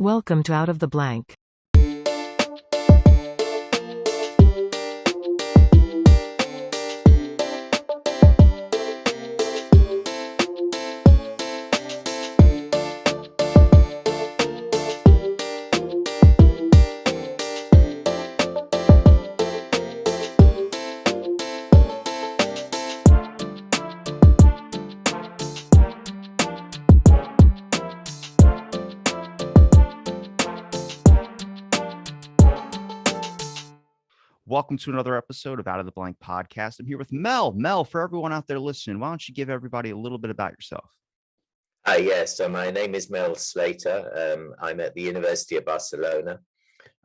Welcome to Out of the Blank. Welcome to another episode of Out of the Blank podcast. I'm here with Mel. Mel, for everyone out there listening, why don't you give everybody a little bit about yourself? Yes, so my name is Mel Slater. I'm at the University of Barcelona.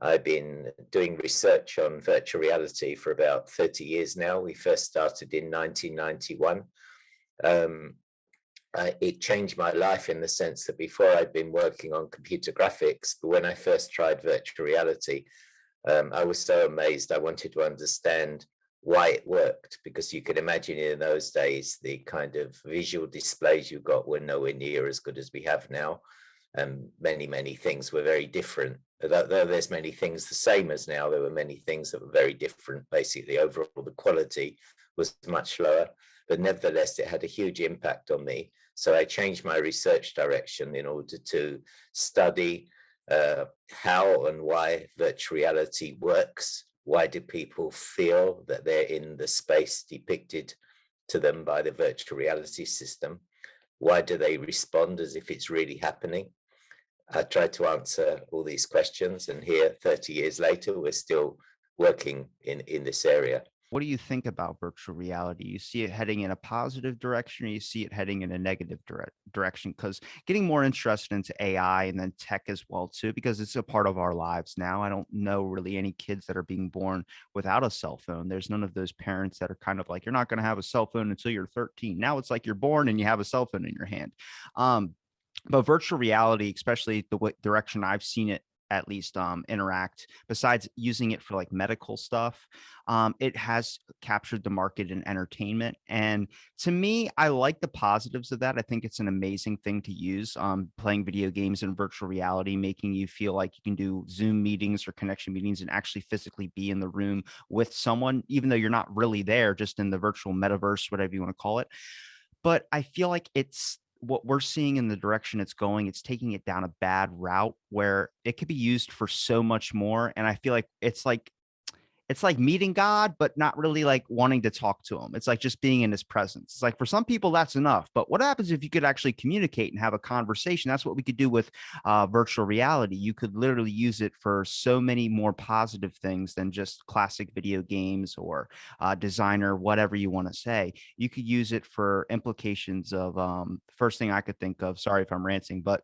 I've been doing research on virtual reality for about 30 years now. We first started in 1991. It changed my life in the sense that before I'd been working on computer graphics, but when I first tried virtual reality, I was so amazed. I wanted to understand why it worked, because you could imagine in those days, the kind of visual displays you got were nowhere near as good as we have now. And many things were very different. Though there's many things the same as now, there were many things that were very different. Basically, overall, the quality was much lower, but nevertheless, it had a huge impact on me. So I changed my research direction in order to study how and why virtual reality works. Why do people feel that they're in the space depicted to them by the virtual reality system? Why do they respond as if it's really happening? I tried to answer all these questions, and here, 30 years later, we're still working in this area. What do you think about virtual reality? You see it heading in a positive direction, or you see it heading in a negative direction? Because getting more interested into AI and then tech as well, too, because it's a part of our lives now. I don't know really any kids that are being born without a cell phone. There's none of those parents that are kind of like, you're not going to have a cell phone until you're 13. Now it's like you're born and you have a cell phone in your hand. But virtual reality, especially the direction I've seen it at least interact, besides using it for like medical stuff, it has captured the market in entertainment. And to me, I like the positives of that. I think it's an amazing thing to use, playing video games in virtual reality, making you feel like you can do Zoom meetings or connection meetings and actually physically be in the room with someone, even though you're not really there, just in the virtual metaverse, whatever you want to call it. But I feel like it's what we're seeing in the direction it's going, it's taking it down a bad route where it could be used for so much more. And I feel like it's like meeting God, but not really like wanting to talk to him. It's like just being in his presence. It's like for some people that's enough. But what happens if you could actually communicate and have a conversation? That's what we could do with virtual reality. You could literally use it for so many more positive things than just classic video games or designer, whatever you want to say. You could use it for implications of first thing I could think of. Sorry if I'm ranting, but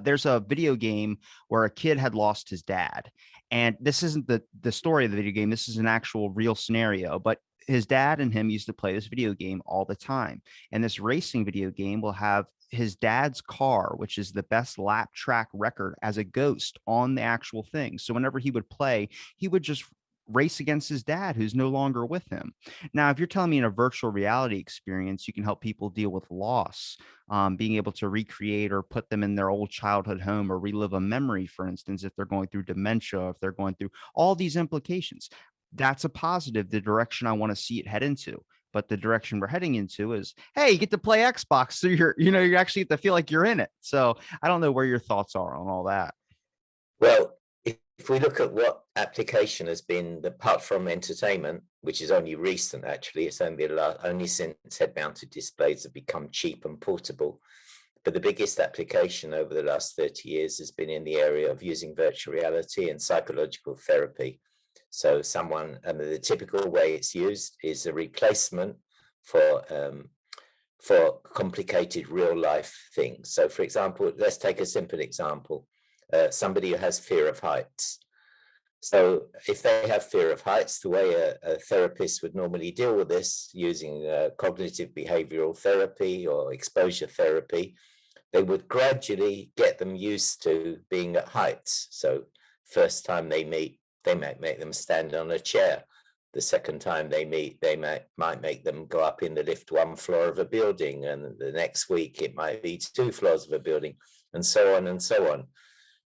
there's a video game where a kid had lost his dad, and this isn't the story of the video game. This is an actual real scenario, but his dad and him used to play this video game all the time. And this racing video game will have his dad's car, which is the best lap track record, as a ghost on the actual thing. So whenever he would play, he would just race against his dad, who's no longer with him. Now, if you're telling me in a virtual reality experience, you can help people deal with loss, being able to recreate or put them in their old childhood home or relive a memory, for instance, if they're going through dementia, if they're going through all these implications, that's a positive, the direction I want to see it head into. But the direction we're heading into is, hey, you get to play Xbox. So you actually get to feel like you're in it. So I don't know where your thoughts are on all that. Well, if we look at what application has been, apart from entertainment, which is only recent, actually, it's only since head-mounted displays have become cheap and portable. But the biggest application over the last 30 years has been in the area of using virtual reality and psychological therapy. So the typical way it's used is a replacement for complicated real life things. So for example, let's take a simple example. Somebody who has fear of heights. So if they have fear of heights, the way a therapist would normally deal with this, using cognitive behavioral therapy or exposure therapy, they would gradually get them used to being at heights. So first time they meet, they might make them stand on a chair. The second time they meet, they might make them go up in the lift one floor of a building, and the next week it might be 2 floors of a building, and so on and so on.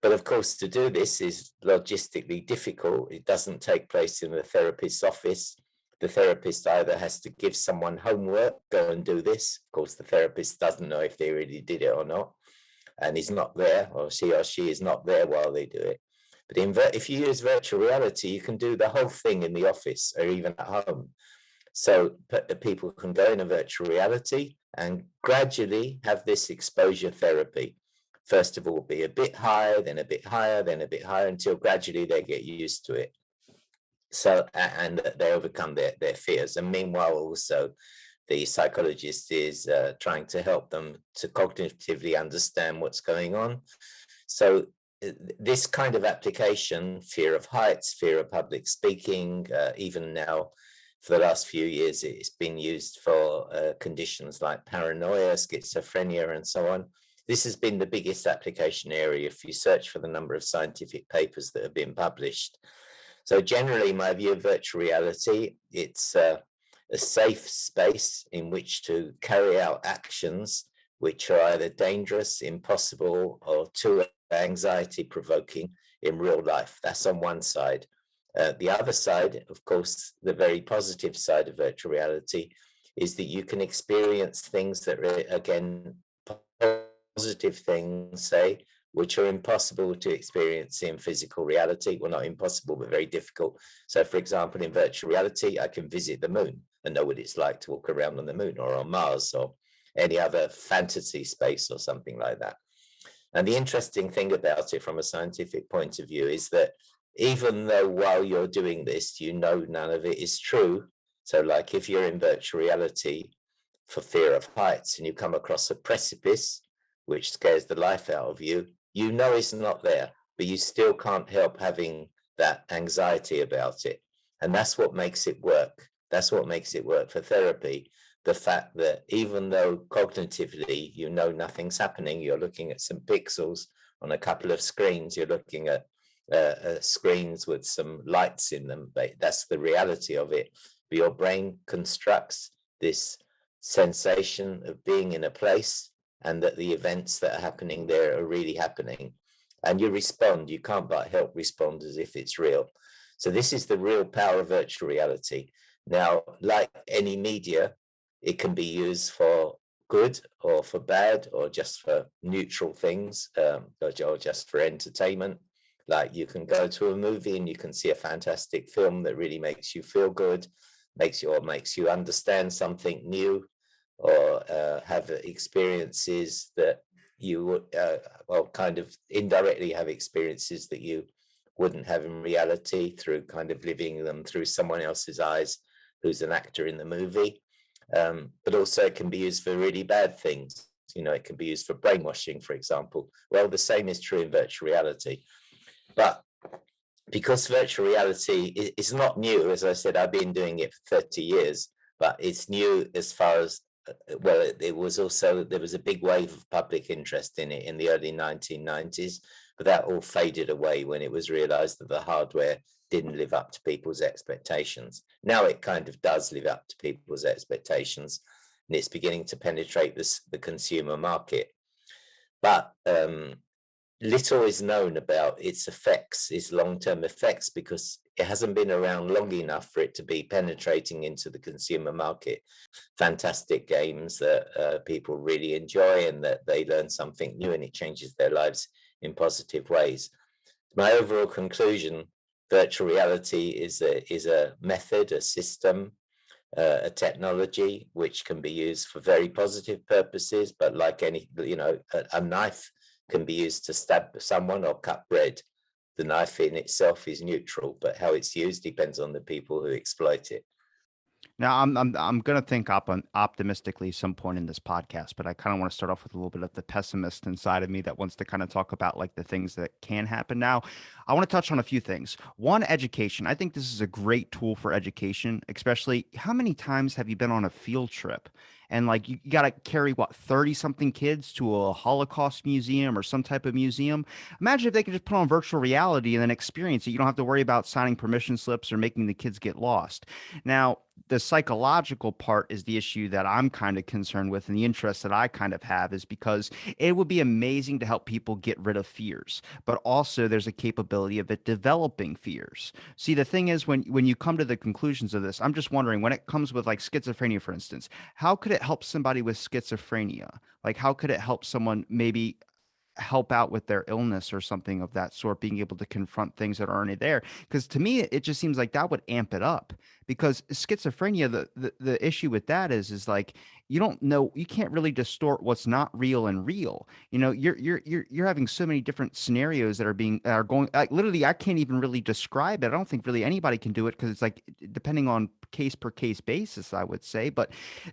But of course, to do this is logistically difficult. It doesn't take place in the therapist's office. The therapist either has to give someone homework, go and do this. Of course, the therapist doesn't know if they really did it or not, and is not there, or she is not there while they do it. But if you use virtual reality, you can do the whole thing in the office or even at home. So people can go in a virtual reality and gradually have this exposure therapy. First of all, be a bit higher, then a bit higher, then a bit higher, until gradually they get used to it. So, and they overcome their fears. And meanwhile, also, the psychologist is trying to help them to cognitively understand what's going on. So this kind of application, fear of heights, fear of public speaking, even now, for the last few years, it's been used for conditions like paranoia, schizophrenia, and so on. This has been the biggest application area if you search for the number of scientific papers that have been published. So generally, my view of virtual reality, it's a safe space in which to carry out actions which are either dangerous, impossible, or too anxiety provoking in real life. That's on one side. The other side, of course, the very positive side of virtual reality is that you can experience things that are, again, positive things, say, which are impossible to experience in physical reality. Well, not impossible, but very difficult. So, for example, in virtual reality, I can visit the moon and know what it's like to walk around on the moon or on Mars or any other fantasy space or something like that. And the interesting thing about it from a scientific point of view is that even though while you're doing this, you know none of it is true. So like if you're in virtual reality for fear of heights and you come across a precipice, which scares the life out of you, you know it's not there, but you still can't help having that anxiety about it. And that's what makes it work. That's what makes it work for therapy. The fact that even though cognitively you know nothing's happening, you're looking at some pixels on a couple of screens, you're looking at screens with some lights in them, but that's the reality of it. But your brain constructs this sensation of being in a place and that the events that are happening there are really happening. And you respond, you can't but help respond as if it's real. So this is the real power of virtual reality. Now, like any media, it can be used for good or for bad or just for neutral things, or just for entertainment. Like you can go to a movie and you can see a fantastic film that really makes you feel good, makes you understand something new, or have experiences that you would, kind of indirectly have experiences that you wouldn't have in reality through kind of living them through someone else's eyes who's an actor in the movie. But also it can be used for really bad things. You know, it can be used for brainwashing, for example. Well, the same is true in virtual reality. But because virtual reality is not new, as I said, I've been doing it for 30 years, but it's new as far as, well, it was also, there was a big wave of public interest in it in the early 1990s, but that all faded away when it was realized that the hardware didn't live up to people's expectations. Now it kind of does live up to people's expectations, and it's beginning to penetrate the consumer market. But little is known about its effects, its long-term effects, because it hasn't been around long enough for it to be penetrating into the consumer market. Fantastic games that people really enjoy and that they learn something new and it changes their lives in positive ways. My overall conclusion, virtual reality is a method, a system, a technology which can be used for very positive purposes, but like any, a knife can be used to stab someone or cut bread. The knife in itself is neutral, but how it's used depends on the people who exploit it. Now, I'm gonna think optimistically some point in this podcast, but I kind of want to start off with a little bit of the pessimist inside of me that wants to kind of talk about like the things that can happen. Now, I want to touch on a few things. One, education. I think this is a great tool for education, especially how many times have you been on a field trip and like you got to carry what 30 something kids to a Holocaust museum or some type of museum? Imagine if they could just put on virtual reality and then experience it. You don't have to worry about signing permission slips or making the kids get lost. Now, the psychological part is the issue that I'm kind of concerned with, and the interest that I kind of have is because it would be amazing to help people get rid of fears, but also there's a capability of it developing fears. See, the thing is, when you come to the conclusions of this, I'm just wondering when it comes with like schizophrenia, for instance, how could it help somebody with schizophrenia? Like, how could it help someone maybe help out with their illness or something of that sort, being able to confront things that are already there? Because to me, it just seems like that would amp it up. Because schizophrenia, the issue with that is like you don't know, you can't really distort what's not real and real. You know, you're having so many different scenarios that are going like literally. I can't even really describe it. I don't think really anybody can do it because it's like depending on case per case basis, I would say. But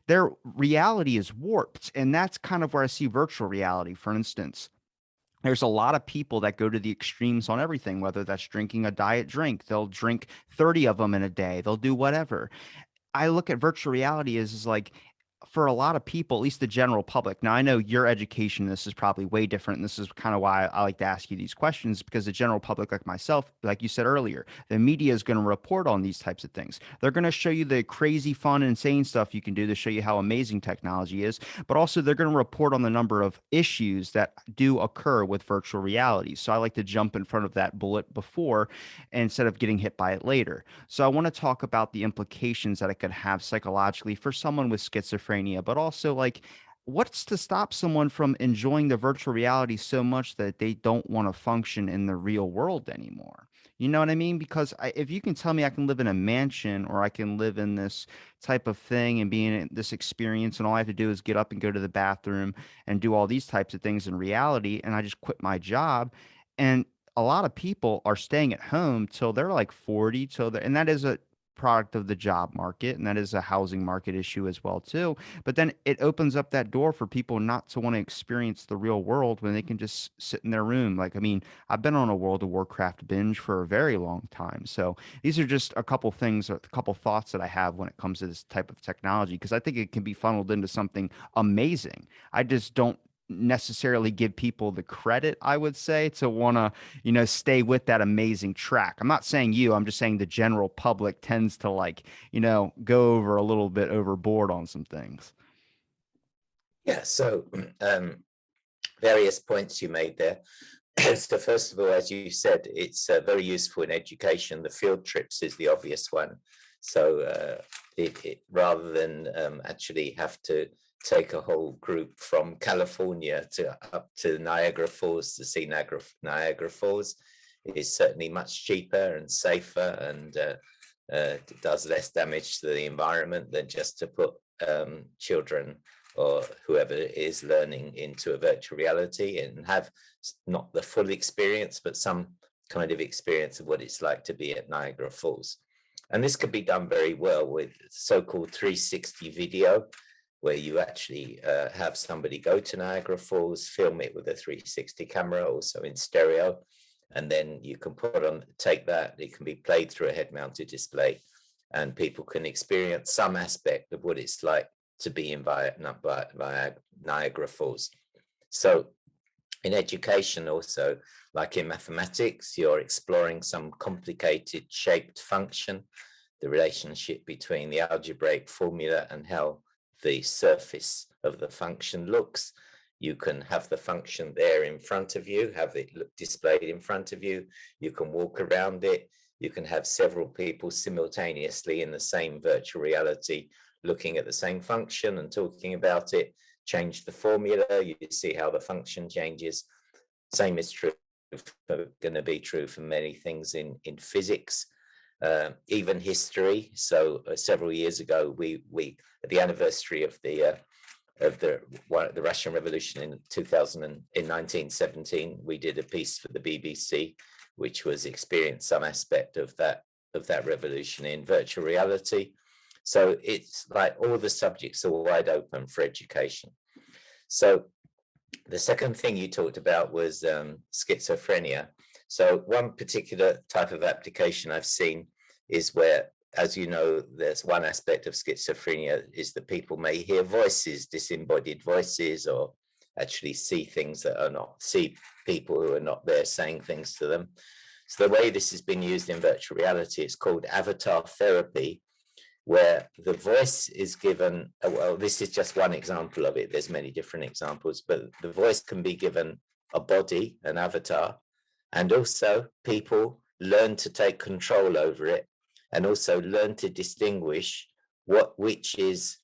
their reality is warped, and that's kind of where I see virtual reality, for instance. There's a lot of people that go to the extremes on everything, whether that's drinking a diet drink. They'll drink 30 of them in a day. They'll do whatever. I look at virtual reality as like for a lot of people, at least the general public. Now, I know your education, this is probably way different. And this is kind of why I like to ask you these questions because the general public, like myself, like you said earlier, the media is going to report on these types of things. They're going to show you the crazy, fun, insane stuff you can do to show you how amazing technology is, but also they're going to report on the number of issues that do occur with virtual reality. So I like to jump in front of that bullet before instead of getting hit by it later. So I want to talk about the implications that it could have psychologically for someone with schizophrenia, but also like what's to stop someone from enjoying the virtual reality so much that they don't want to function in the real world anymore? You know what I mean? Because if you can tell me I can live in a mansion or I can live in this type of thing and be in this experience, and all I have to do is get up and go to the bathroom and do all these types of things in reality, and I just quit my job. And a lot of people are staying at home till they're like 40 till they're, and that is a product of the job market, and that is a housing market issue as well too. But then it opens up that door for people not to want to experience the real world when they can just sit in their room. Like, I mean, I've been on a World of Warcraft binge for a very long time. So these are just a couple things, a couple thoughts that I have when it comes to this type of technology, because I think it can be funneled into something amazing. I just don't necessarily give people the credit, I would say, to want to, stay with that amazing track. I'm not saying you, I'm just saying the general public tends to like, go over a little bit overboard on some things. Yeah, so various points you made there. So first of all, as you said, it's very useful in education. The field trips is the obvious one. So rather than actually have to take a whole group from California to up to Niagara Falls to see Niagara Falls, is certainly much cheaper and safer, and does less damage to the environment than just to put children or whoever is learning into a virtual reality and have not the full experience, but some kind of experience of what it's like to be at Niagara Falls. And this could be done very well with so-called 360 video, where you actually have somebody go to Niagara Falls, film it with a 360 camera, also in stereo, and then you can take that, it can be played through a head-mounted display, and people can experience some aspect of what it's like to be in Niagara Falls. So in education also, like in mathematics, you're exploring some complicated shaped function, the relationship between the algebraic formula and how the surface of the function looks. You can have the function there in front of you, have it displayed in front of you. You can walk around it. You can have several people simultaneously in the same virtual reality looking at the same function and talking about it. Change the formula, you see how the function changes. Same is true, going to be true for many things in physics, even history. So several years ago, we at the anniversary of the Russian Revolution in 1917, we did a piece for the BBC, which was experience some aspect of that revolution in virtual reality. So it's like all the subjects are wide open for education. So the second thing you talked about was schizophrenia. So one particular type of application I've seen is where, as you know, there's one aspect of schizophrenia is that people may hear voices, disembodied voices, or actually see things that are not, see people who are not there saying things to them. So the way this has been used in virtual reality, it's called avatar therapy, where the voice is given, well, this is just one example of it. There's many different examples, but the voice can be given a body, an avatar, and also people learn to take control over it and also learn to distinguish which is,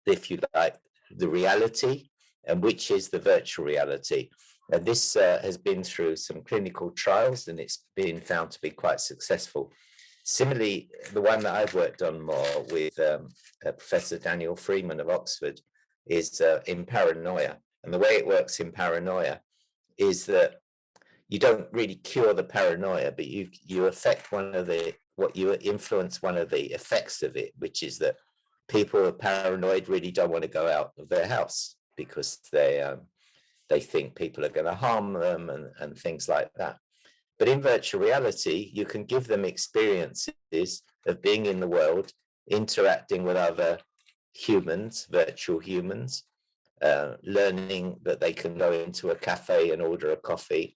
if you like, the reality and which is the virtual reality. And this has been through some clinical trials and it's been found to be quite successful. Similarly, the one that I've worked on more with Professor Daniel Freeman of Oxford is in Paranoia. And the way it works in Paranoia is that you don't really cure the paranoia, but you affect you influence one of the effects of it, which is that people who are paranoid really don't want to go out of their house because they think people are going to harm them and things like that. But in virtual reality, you can give them experiences of being in the world, interacting with other humans, virtual humans, learning that they can go into a cafe and order a coffee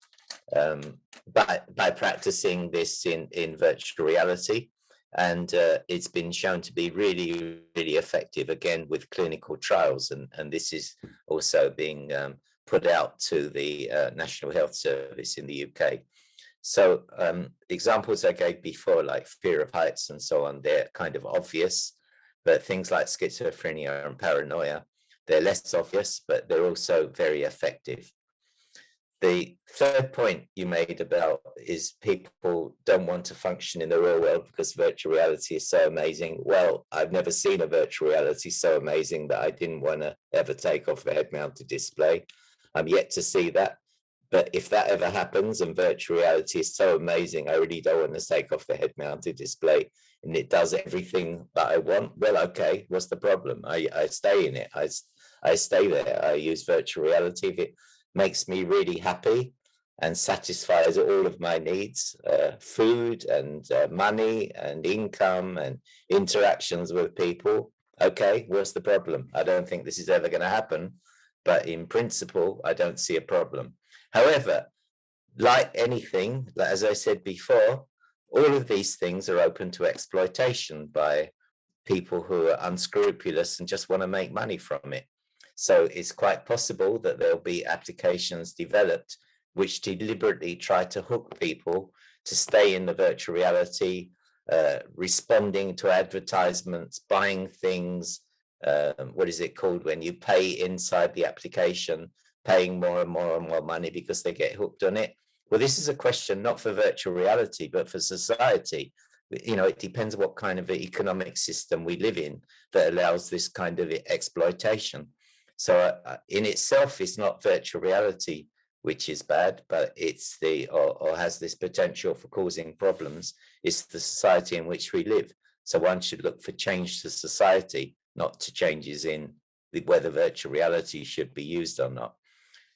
by practicing this in virtual reality. And it's been shown to be really, really effective, again, with clinical trials. And this is also being put out to the National Health Service in the UK. So examples I gave before, like fear of heights and so on, they're kind of obvious, but things like schizophrenia and paranoia, they're less obvious, but they're also very effective. The third point you made about is people don't want to function in the real world because virtual reality is so amazing. Well, I've never seen a virtual reality so amazing that I didn't want to ever take off a head-mounted display. I'm yet to see that. But if that ever happens and virtual reality is so amazing, I really don't want to take off the head-mounted display and it does everything that I want. Well, okay, what's the problem? I stay in it. I stay there. I use virtual reality. If it makes me really happy and satisfies all of my needs, food and money and income and interactions with people, okay, what's the problem? I don't think this is ever going to happen, but in principle, I don't see a problem. However, like anything, as I said before, all of these things are open to exploitation by people who are unscrupulous and just want to make money from it. So it's quite possible that there'll be applications developed which deliberately try to hook people to stay in the virtual reality, responding to advertisements, buying things. What is it called when you pay inside the application, paying more and more and more money because they get hooked on it? Well, this is a question not for virtual reality, but for society. You know, it depends what kind of economic system we live in that allows this kind of exploitation. So in itself, it's not virtual reality which is bad, but it's or has this potential for causing problems. It's the society in which we live. So one should look for change to society, not to changes in whether virtual reality should be used or not.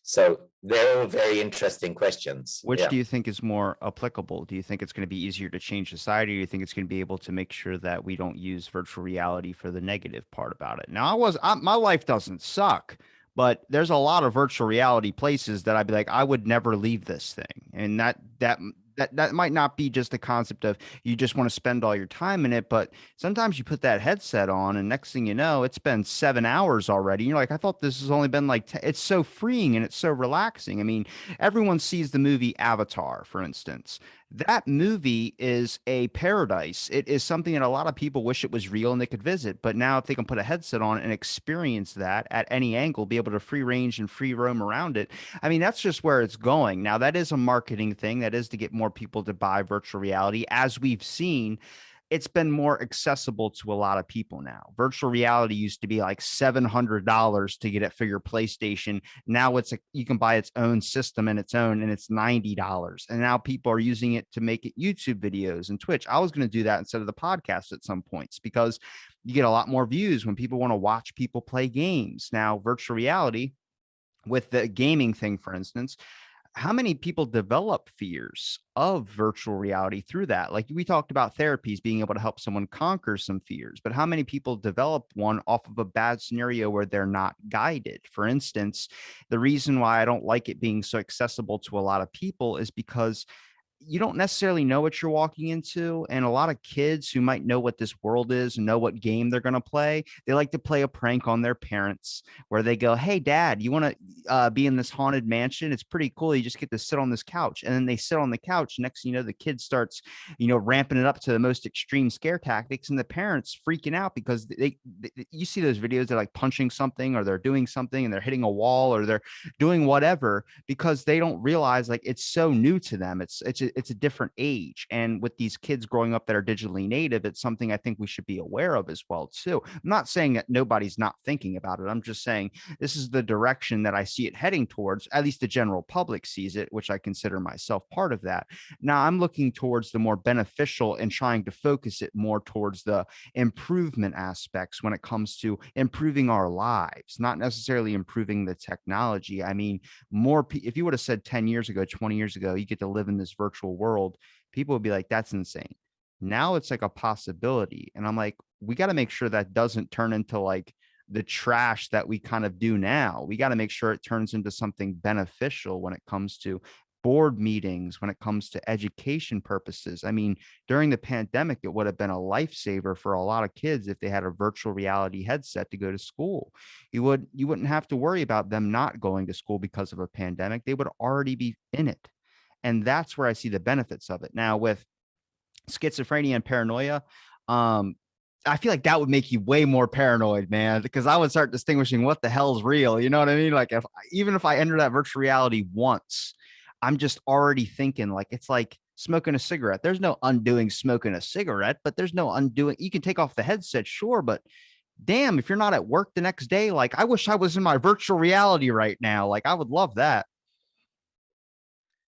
So they're all very interesting questions. Which do you think is more applicable? Do you think it's going to be easier to change society? Or do you think it's going to be able to make sure that we don't use virtual reality for the negative part about it? Now, my life doesn't suck, but there's a lot of virtual reality places that I'd be like, I would never leave this thing. And that might not be just a concept of you just want to spend all your time in it, but sometimes you put that headset on and next thing you know, it's been 7 hours already. And you're like, I thought this has only been like, it's so freeing and it's so relaxing. I mean, everyone sees the movie Avatar, for instance. That movie is a paradise. It is something that a lot of people wish it was real and they could visit. But now if they can put a headset on and experience that at any angle, be able to free range and free roam around it. I mean, that's just where it's going. Now, that is a marketing thing. That is to get more people to buy virtual reality. As we've seen, it's been more accessible to a lot of people now. Virtual reality used to be like $700 to get it for your PlayStation. Now you can buy its own system and it's $90. And now people are using it to make it YouTube videos and Twitch. I was going to do that instead of the podcast at some points because you get a lot more views when people want to watch people play games. Now, virtual reality with the gaming thing, for instance, how many people develop fears of virtual reality through that? Like we talked about therapies being able to help someone conquer some fears, but how many people develop one off of a bad scenario where they're not guided? For instance, the reason why I don't like it being so accessible to a lot of people is because you don't necessarily know what you're walking into. And a lot of kids who might know what this world is and know what game they're going to play, they like to play a prank on their parents where they go, "Hey, dad, you want to be in this haunted mansion? It's pretty cool. You just get to sit on this couch." And then they sit on the couch. Next thing you know, the kid starts, ramping it up to the most extreme scare tactics. And the parents freaking out because you see those videos, they're like punching something or they're doing something and they're hitting a wall or they're doing whatever because they don't realize like it's so new to them. It's a different age. And with these kids growing up that are digitally native, it's something I think we should be aware of as well too. I'm not saying that nobody's not thinking about it. I'm just saying this is the direction that I see it heading towards. At least the general public sees it, which I consider myself part of that. Now I'm looking towards the more beneficial and trying to focus it more towards the improvement aspects when it comes to improving our lives, not necessarily improving the technology. I mean, if you would have said 10 years ago, 20 years ago, you get to live in this virtual world, people would be like, that's insane. Now it's like a possibility. And I'm like, we got to make sure that doesn't turn into like the trash that we kind of do now. We got to make sure it turns into something beneficial when it comes to board meetings, when it comes to education purposes. I mean, during the pandemic, it would have been a lifesaver for a lot of kids if they had a virtual reality headset to go to school. You wouldn't have to worry about them not going to school because of a pandemic. They would already be in it. And that's where I see the benefits of it. Now with schizophrenia and paranoia, um, I feel like that would make you way more paranoid, man, because I would start distinguishing what the hell's real. You know what I mean? Like even if I enter that virtual reality once, I'm just already thinking like it's like smoking a cigarette. There's no undoing smoking a cigarette, but there's no undoing. You can take off the headset, sure, but damn, if you're not at work the next day, like I wish I was in my virtual reality right now. Like I would love that.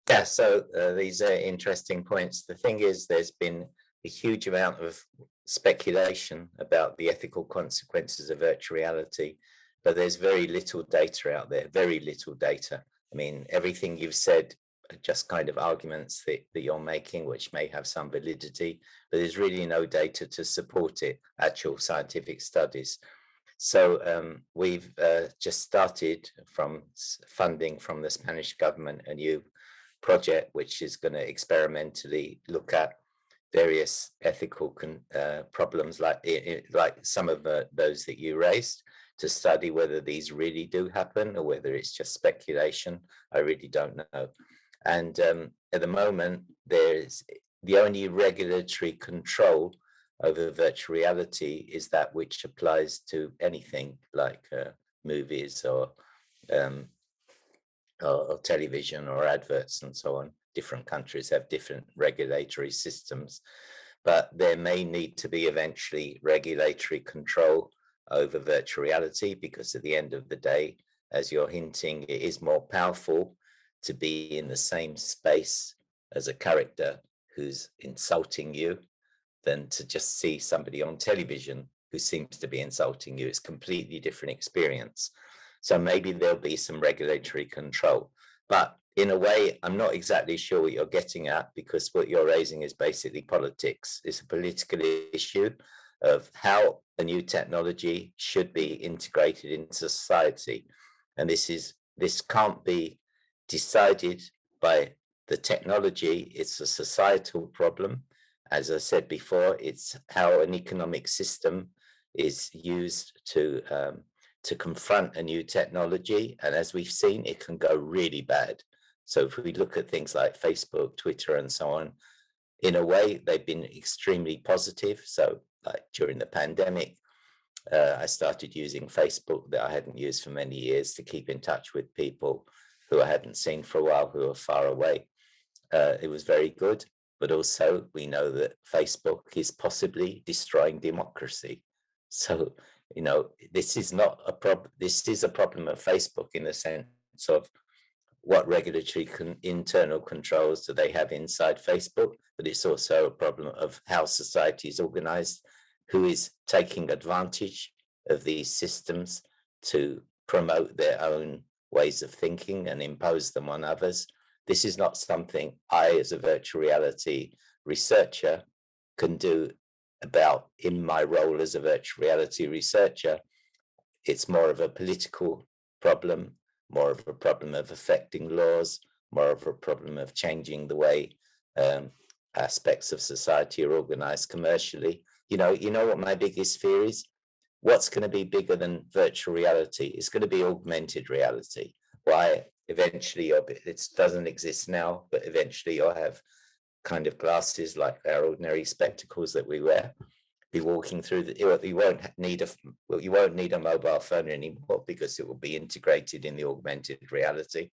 Yeah, so these are interesting points. The thing is, there's been a huge amount of speculation about the ethical consequences of virtual reality, but there's very little data out there, very little data. I mean, everything you've said are just kind of arguments that you're making, which may have some validity, but there's really no data to support it, actual scientific studies. So we've just started from funding from the Spanish government a new project which is going to experimentally look at various ethical problems like some of those that you raised, to study whether these really do happen or whether it's just speculation. I really don't know. And at the moment, there's the only regulatory control over virtual reality is that which applies to anything like movies um, or television or adverts and so on. Different countries have different regulatory systems, but there may need to be eventually regulatory control over virtual reality, because at the end of the day, as you're hinting, it is more powerful to be in the same space as a character who's insulting you than to just see somebody on television who seems to be insulting you. It's a completely different experience. So maybe there'll be some regulatory control. But in a way, I'm not exactly sure what you're getting at, because what you're raising is basically politics. It's a political issue of how a new technology should be integrated into society. And this can't be decided by the technology. It's a societal problem. As I said before, it's how an economic system is used to confront a new technology. And as we've seen, it can go really bad. So if we look at things like Facebook, Twitter, and so on, in a way, they've been extremely positive. So like during the pandemic, I started using Facebook that I hadn't used for many years to keep in touch with people who I hadn't seen for a while, who were far away. It was very good. But also we know that Facebook is possibly destroying democracy. So, this is not a problem. This is a problem of Facebook in the sense of what regulatory internal controls do they have inside Facebook, but it's also a problem of how society is organized, who is taking advantage of these systems to promote their own ways of thinking and impose them on others. This is not something I, as a virtual reality researcher, can do about in my role as a virtual reality researcher. It's more of a political problem, more of a problem of affecting laws, more of a problem of changing the way aspects of society are organized commercially. You know what my biggest fear is? What's going to be bigger than virtual reality? It's going to be augmented reality. Why? Eventually, it doesn't exist now, but eventually you'll have kind of glasses like our ordinary spectacles that we wear. Be walking through you won't need a mobile phone anymore because it will be integrated in the augmented reality.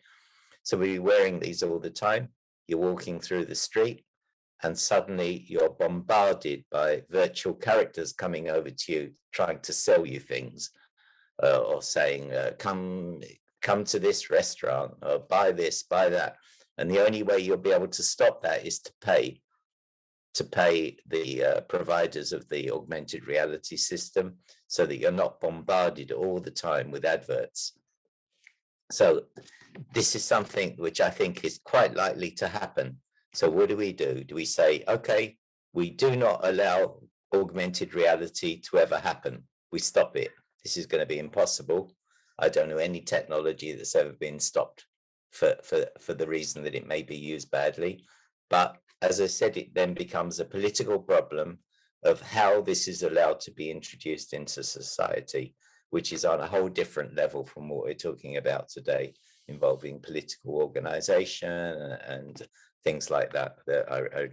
So we'll be wearing these all the time. You're walking through the street, and suddenly you're bombarded by virtual characters coming over to you, trying to sell you things, or saying, come to this restaurant, or buy this, buy that. And the only way you'll be able to stop that is to pay the providers of the augmented reality system, so that you're not bombarded all the time with adverts. So this is something which I think is quite likely to happen. So what do? Do we say, okay, we do not allow augmented reality to ever happen? We stop it. This is going to be impossible. I don't know any technology that's ever been stopped for the reason that it may be used badly. But as I said, it then becomes a political problem of how this is allowed to be introduced into society, which is on a whole different level from what we're talking about today, involving political organization and things like that I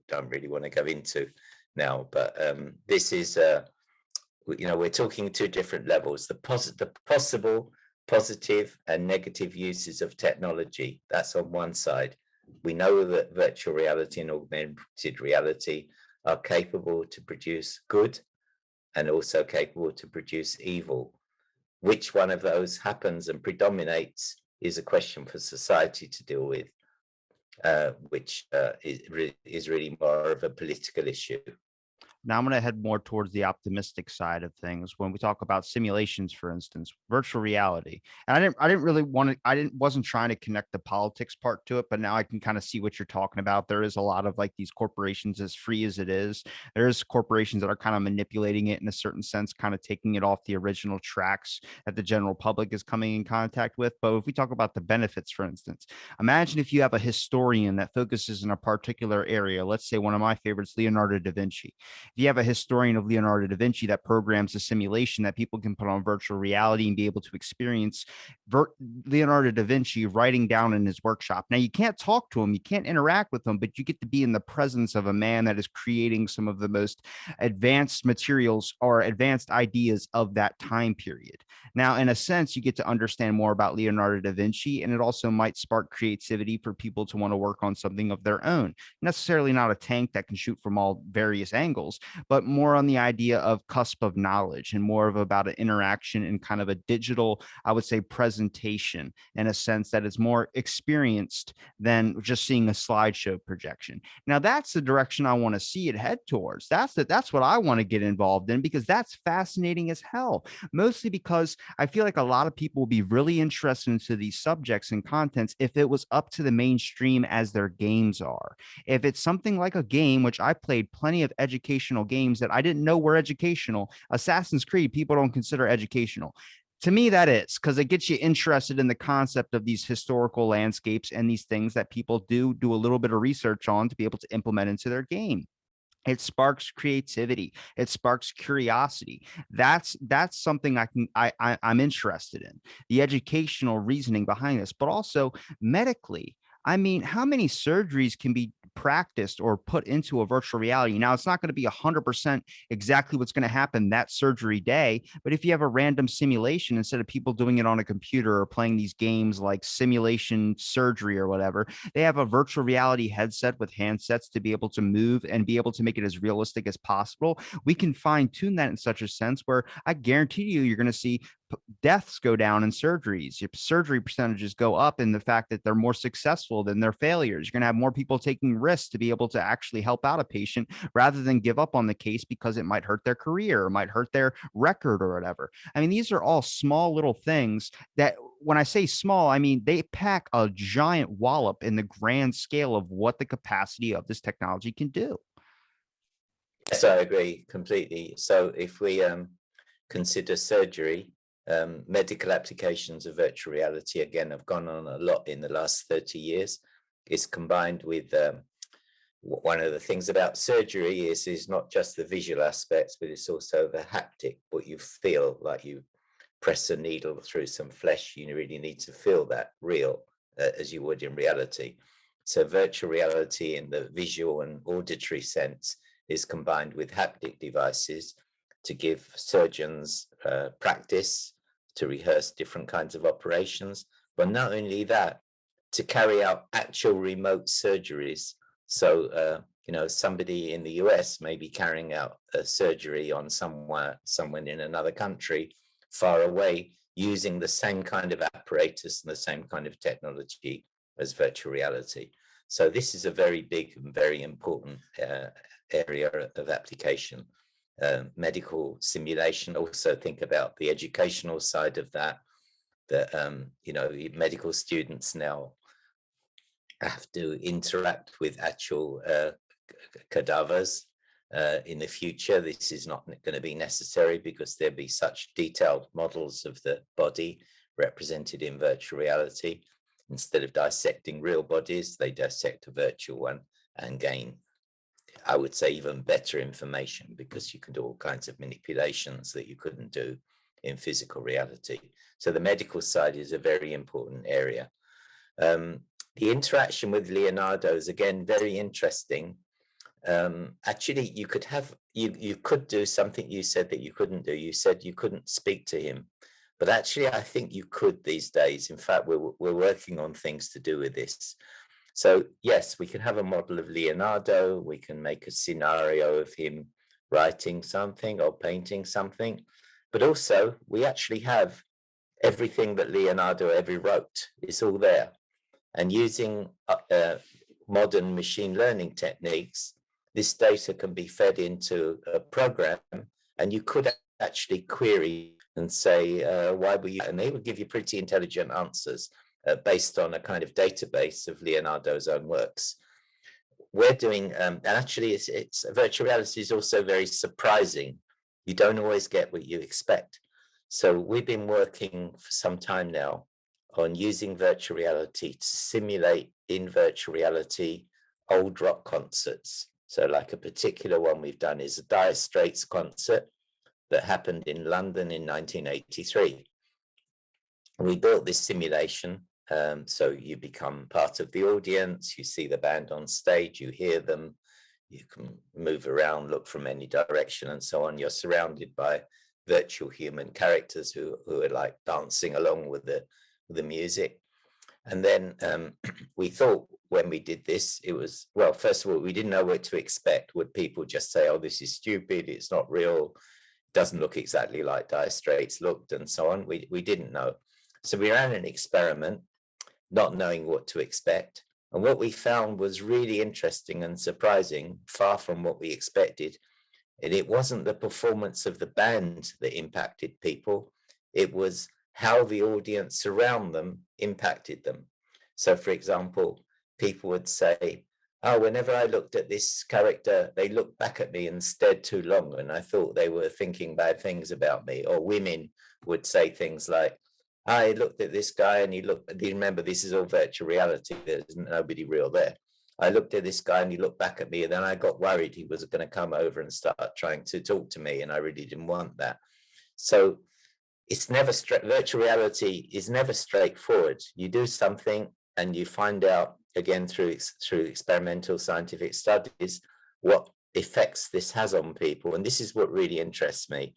don't really want to go into now. But this is, we're talking two different levels: the possible positive and negative uses of technology. That's on one side. We know that virtual reality and augmented reality are capable to produce good and also capable to produce evil. Which one of those happens and predominates is a question for society to deal with, which is really more of a political issue. Now I'm going to head more towards the optimistic side of things when we talk about simulations, for instance, virtual reality. And I didn't really want to, wasn't trying to connect the politics part to it, but now I can kind of see what you're talking about. There is a lot of like these corporations, as free as it is, there's corporations that are kind of manipulating it in a certain sense, kind of taking it off the original tracks that the general public is coming in contact with. But if we talk about the benefits, for instance, imagine if you have a historian that focuses in a particular area. Let's say one of my favorites, Leonardo da Vinci. If you have a historian of Leonardo da Vinci that programs a simulation that people can put on virtual reality and be able to experience Leonardo da Vinci writing down in his workshop. Now, you can't talk to him, you can't interact with him, but you get to be in the presence of a man that is creating some of the most advanced materials or advanced ideas of that time period. Now, in a sense, you get to understand more about Leonardo da Vinci, and it also might spark creativity for people to want to work on something of their own. Necessarily not a tank that can shoot from all various angles, but more on the idea of cusp of knowledge and more of about an interaction and kind of a digital, I would say, presentation in a sense that is more experienced than just seeing a slideshow projection. Now, that's the direction I want to see it head towards. That's what I want to get involved in, because that's fascinating as hell, mostly because I feel like a lot of people will be really interested into these subjects and contents if it was up to the mainstream as their games are. If it's something like a game, which I played plenty of educational games that I didn't know were educational. Assassin's Creed, people don't consider educational. To me, that is, because it gets you interested in the concept of these historical landscapes and these things that people do a little bit of research on to be able to implement into their game. It sparks creativity. It sparks curiosity. That's something I'm interested in. The educational reasoning behind this, but also medically. I mean, how many surgeries can be practiced or put into a virtual reality? Now, it's not going to be 100% exactly what's going to happen that surgery day, but if you have a random simulation, instead of people doing it on a computer or playing these games like simulation surgery or whatever, they have a virtual reality headset with handsets to be able to move and be able to make it as realistic as possible. We can fine tune that in such a sense where I guarantee you're going to see deaths go down in surgeries. Your surgery percentages go up in the fact that they're more successful than their failures. You're going to have more people taking risks to be able to actually help out a patient rather than give up on the case because it might hurt their career or might hurt their record or whatever. I mean, these are all small little things that, when I say small, I mean they pack a giant wallop in the grand scale of what the capacity of this technology can do. Yes, I agree completely. So if we consider surgery, medical applications of virtual reality, again, have gone on a lot in the last 30 years. It's combined with One of the things about surgery is not just the visual aspects, but it's also the haptic, what you feel, like you press a needle through some flesh. You really need to feel that real, as you would in reality. So virtual reality in the visual and auditory sense is combined with haptic devices to give surgeons practice to rehearse different kinds of operations. But not only that, to carry out actual remote surgeries. So, somebody in the US may be carrying out a surgery on someone in another country far away, using the same kind of apparatus and the same kind of technology as virtual reality. So this is a very big and very important area of application. Medical simulation. Also think about the educational side of that. That medical students now have to interact with actual cadavers. In the future, this is not going to be necessary because there'll be such detailed models of the body represented in virtual reality. Instead of dissecting real bodies, they dissect a virtual one and gain, I would say, even better information, because you can do all kinds of manipulations that you couldn't do in physical reality. So the medical side is a very important area. The interaction with Leonardo is, again, very interesting. Actually, you could do something you said that you couldn't do. You said you couldn't speak to him, but actually I think you could these days. In fact, we're working on things to do with this. So yes, we can have a model of Leonardo. We can make a scenario of him writing something or painting something, but also we actually have everything that Leonardo ever wrote. It's all there. And using modern machine learning techniques, this data can be fed into a program, and you could actually query and say, why were you, and they would give you pretty intelligent answers based on a kind of database of Leonardo's own works. We're doing, and actually it's virtual reality is also very surprising. You don't always get what you expect. So we've been working for some time now on using virtual reality to simulate in virtual reality old rock concerts. So like a particular one we've done is a Dire Straits concert that happened in London in 1983. We built this simulation, so you become part of the audience, you see the band on stage, you hear them, you can move around, look from any direction and so on. You're surrounded by virtual human characters who are like dancing along with the music. And then we thought when we did this, it was, well, first of all, we didn't know what to expect. Would people just say, oh, this is stupid, it's not real, it doesn't look exactly like Dire Straits looked, and so on? We didn't know. So we ran an experiment, not knowing what to expect. And what we found was really interesting and surprising, far from what we expected. And it wasn't the performance of the band that impacted people, it was how the audience around them impacted them. So, for example, people would say, oh, whenever I looked at this character, they looked back at me and stared too long, and I thought they were thinking bad things about me. Or women would say things like, I looked at this guy and he looked, do you remember, this is all virtual reality, there's nobody real there. I looked at this guy and he looked back at me, and then I got worried he was going to come over and start trying to talk to me, and I really didn't want that. So it's never straight. Virtual reality is never straightforward. You do something and you find out, again, through experimental scientific studies, what effects this has on people. And this is what really interests me.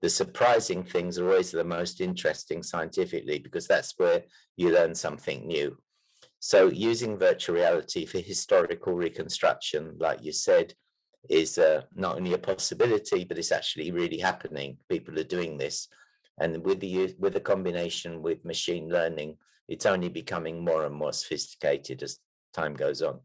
The surprising things are always the most interesting scientifically, because that's where you learn something new. So using virtual reality for historical reconstruction, like you said, is not only a possibility, but it's actually really happening. People are doing this. And with the combination with machine learning, it's only becoming more and more sophisticated as time goes on.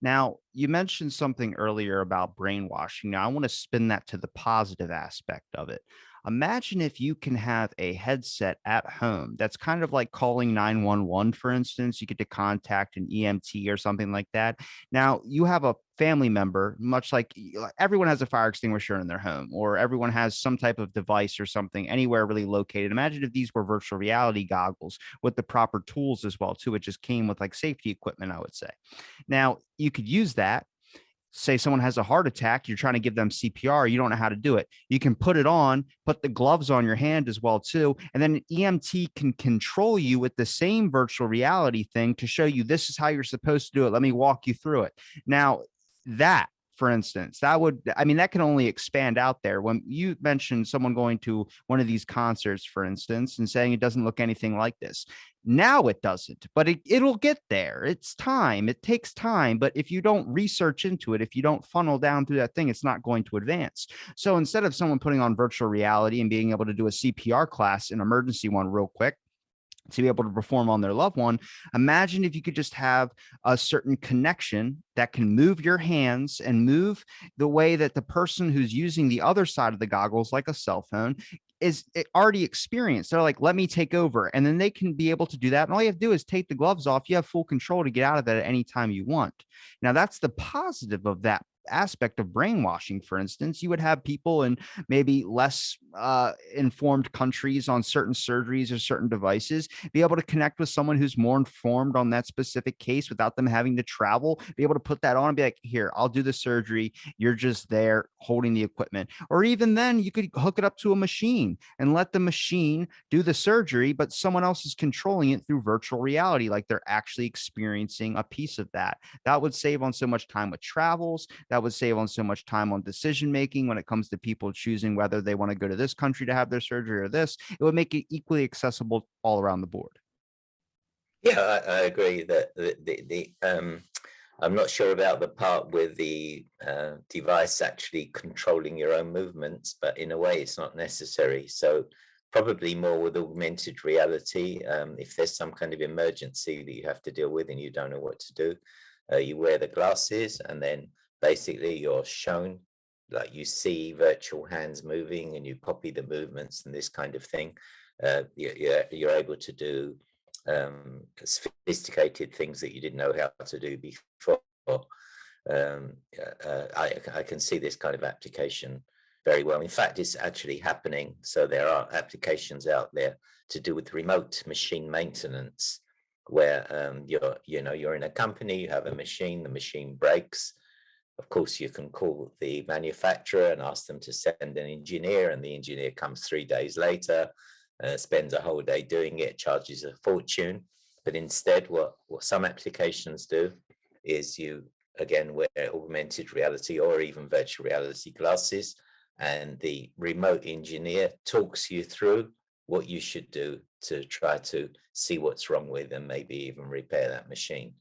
Now, you mentioned something earlier about brainwashing. Now, I want to spin that to the positive aspect of it. Imagine if you can have a headset at home that's kind of like calling 911, for instance. You get to contact an EMT or something like that. Now, you have a family member, much like everyone has a fire extinguisher in their home, or everyone has some type of device or something anywhere really located. Imagine if these were virtual reality goggles with the proper tools as well, too. It just came with like safety equipment, I would say. Now, you could use that say someone has a heart attack, you're trying to give them CPR, you don't know how to do it. You can put it on, put the gloves on your hand as well too, and then an EMT can control you with the same virtual reality thing to show you this is how you're supposed to do it. Let me walk you through it. Now, that for instance, that would, I mean, that can only expand out there. When you mentioned someone going to one of these concerts, for instance, and saying it doesn't look anything like this, now it doesn't, but it'll get there. It's time. It takes time. But if you don't research into it, if you don't funnel down through that thing, it's not going to advance. So instead of someone putting on virtual reality and being able to do a CPR class, an emergency one real quick, to be able to perform on their loved one, imagine if you could just have a certain connection that can move your hands and move the way that the person who's using the other side of the goggles, like a cell phone, is already experienced. They're like, let me take over. And then they can be able to do that. And all you have to do is take the gloves off. You have full control to get out of that at any time you want. Now, that's the positive of that aspect of brainwashing. For instance, you would have people in maybe less informed countries on certain surgeries or certain devices be able to connect with someone who's more informed on that specific case without them having to travel, be able to put that on and be like, here, I'll do the surgery, you're just there holding the equipment. Or even then you could hook it up to a machine and let the machine do the surgery, but someone else is controlling it through virtual reality, like they're actually experiencing a piece of that. That would save on so much time with travels. That would save on so much time on decision making when it comes to people choosing whether they want to go to this country to have their surgery or this. It would make it equally accessible all around the board. Yeah, I agree that I'm not sure about the part with the device actually controlling your own movements, but in a way it's not necessary. So probably more with augmented reality. If there's some kind of emergency that you have to deal with and you don't know what to do, you wear the glasses and then basically you're shown, like you see virtual hands moving and you copy the movements and this kind of thing. You're able to do sophisticated things that you didn't know how to do before. I can see this kind of application very well. In fact, it's actually happening. So there are applications out there to do with remote machine maintenance, where you're in a company, you have a machine, the machine breaks. Of course, you can call the manufacturer and ask them to send an engineer, and the engineer comes 3 days later, spends a whole day doing it, charges a fortune. But instead, what some applications do is you, again, wear augmented reality or even virtual reality glasses, and the remote engineer talks you through what you should do to try to see what's wrong with and maybe even repair that machine.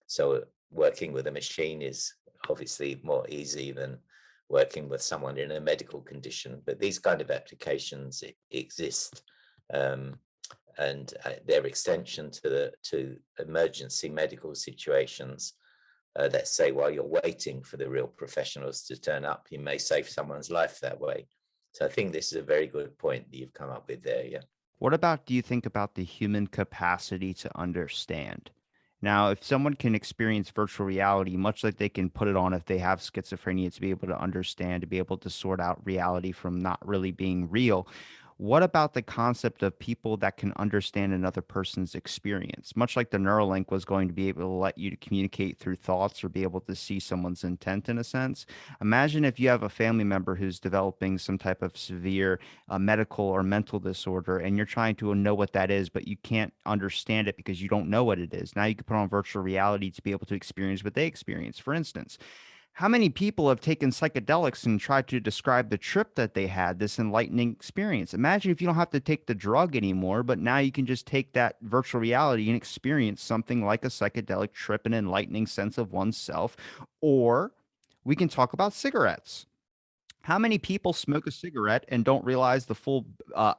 So working with a machine is obviously more easy than working with someone in a medical condition, but these kind of applications exist, and their extension to emergency medical situations. Let's say while you're waiting for the real professionals to turn up, you may save someone's life that way. So I think this is a very good point that you've come up with there. Yeah. What about, do you think about the human capacity to understand? Now, if someone can experience virtual reality, much like they can put it on if they have schizophrenia, to be able to understand, to be able to sort out reality from not really being real, what about the concept of people that can understand another person's experience? Much like the Neuralink was going to be able to let you to communicate through thoughts or be able to see someone's intent in a sense. Imagine if you have a family member who's developing some type of severe medical or mental disorder, and you're trying to know what that is, but you can't understand it because you don't know what it is. Now you can put on virtual reality to be able to experience what they experience. For instance, how many people have taken psychedelics and tried to describe the trip that they had, this enlightening experience? Imagine if you don't have to take the drug anymore, but now you can just take that virtual reality and experience something like a psychedelic trip, an enlightening sense of oneself. Or we can talk about cigarettes. How many people smoke a cigarette and don't realize the full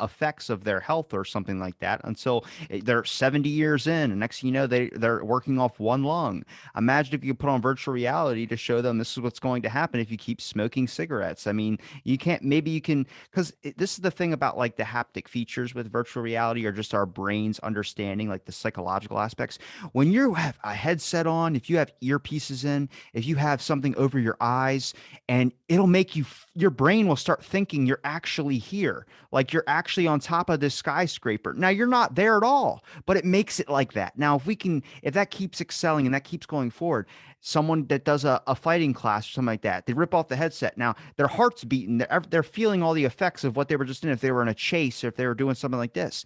effects of their health or something like that until they're 70 years in, and next thing you know, they're working off one lung. Imagine if you could put on virtual reality to show them this is what's going to happen if you keep smoking cigarettes. I mean, you can't, maybe you can, because this is the thing about like the haptic features with virtual reality, or just our brains understanding like the psychological aspects. When you have a headset on, if you have earpieces in, if you have something over your eyes, and it'll make you your brain will start thinking you're actually here, like you're actually on top of this skyscraper. Now you're not there at all, but it makes it like that. Now, if that keeps excelling and that keeps going forward, someone that does a fighting class or something like that, they rip off the headset. Now their heart's beating, they're feeling all the effects of what they were just in, if they were in a chase or if they were doing something like this.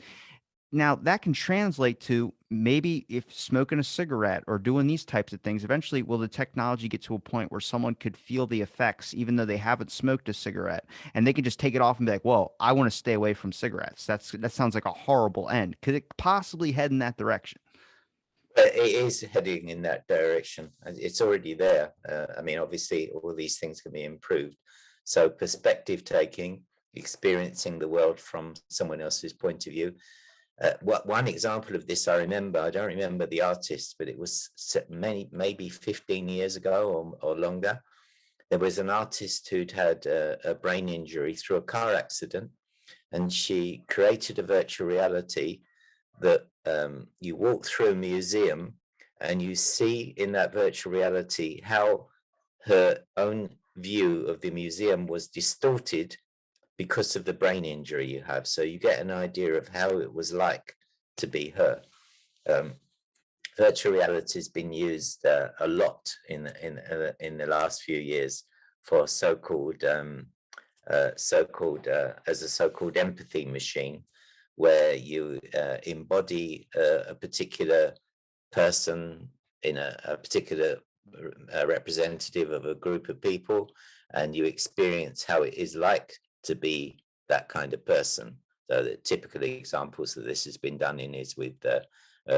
Now that can translate to maybe if smoking a cigarette or doing these types of things, eventually will the technology get to a point where someone could feel the effects even though they haven't smoked a cigarette and they can just take it off and be like, "Whoa, I want to stay away from cigarettes." That sounds like a horrible end. Could it possibly head in that direction? But it is heading in that direction. It's already there. I mean, obviously, all these things can be improved. So, perspective taking, experiencing the world from someone else's point of view. One example of this I remember, I don't remember the artist, but it was maybe 15 years ago or longer. There was an artist who'd had a brain injury through a car accident, and she created a virtual reality that you walk through a museum and you see in that virtual reality how her own view of the museum was distorted because of the brain injury you have. So you get an idea of how it was like to be her. Um, Virtual reality has been used a lot in the last few years for so-called as a so-called empathy machine, where you embody a particular person in a particular representative of a group of people, and you experience how it is like to be that kind of person. So the typical examples that this has been done in is with